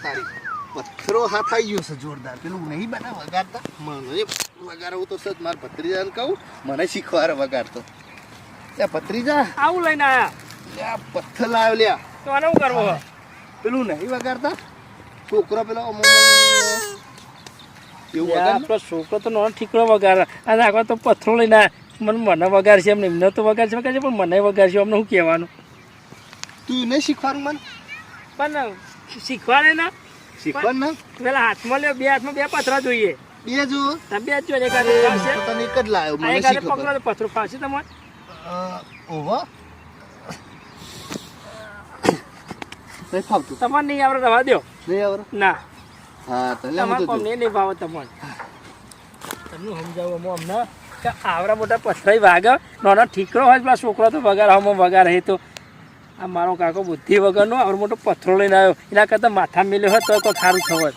તારી પથ્થરો હાથ આવી ગયો છે જોરદાર. પેલું નહીં બના વગાડતા મને વગાડવું તો સજ મારા ભત્રીજાને કહું મને શીખવાડે વગાડતો. ત્યાં ભત્રીજા આવું લઈને આયા લ્યા પથ્થર લાવ્યો લ્યા. તો આને શું કરવો હે? પેલું નહીં વગાડતા છોકરો પેલો એવું યાર, વગાડ. આપણો છોકરો તો નો ઠીકડો વગાડે અને આગળ તો પથ્થરો લઈને આયા. મને વગાડશે એમને એમને તો વગાડશે પણ મને વગાડશે અમને શું કહેવાનું? તું નહીં શીખવાનું મને પણ શીખવાડે ને શીખવાનું ને પેલા હાથમાં લ્યો, બે હાથમાં બે પથરા જોઈએ. બે જો તમે બે જ જો એક હાથે ફાવશે તને એક જ લાવ્યો મને એક હાથે શીખો. પકડો તો પથરો ફાવશે તમારે. ઓહો નહીં ફાવતું. તમારે નહીં આવડે રવા દો. નહીં આવડે. ના હા તને તમારે હું તો કોમ નહીં ભાવે તમારે. તમને સમજાવું અમને કે આવડા મોટા પથરાઈ વાગે નાનો ઠીકરો હોય પેલા છોકરો તો વગાડવામાં વગાડે તો આ મારો કાકો બુદ્ધિ વગરનો આવડો મોટો પથ્થરો લઈને આવ્યો એના કરતાં માથા મેલ્યો હોય તો કોઈ સારું થવાય.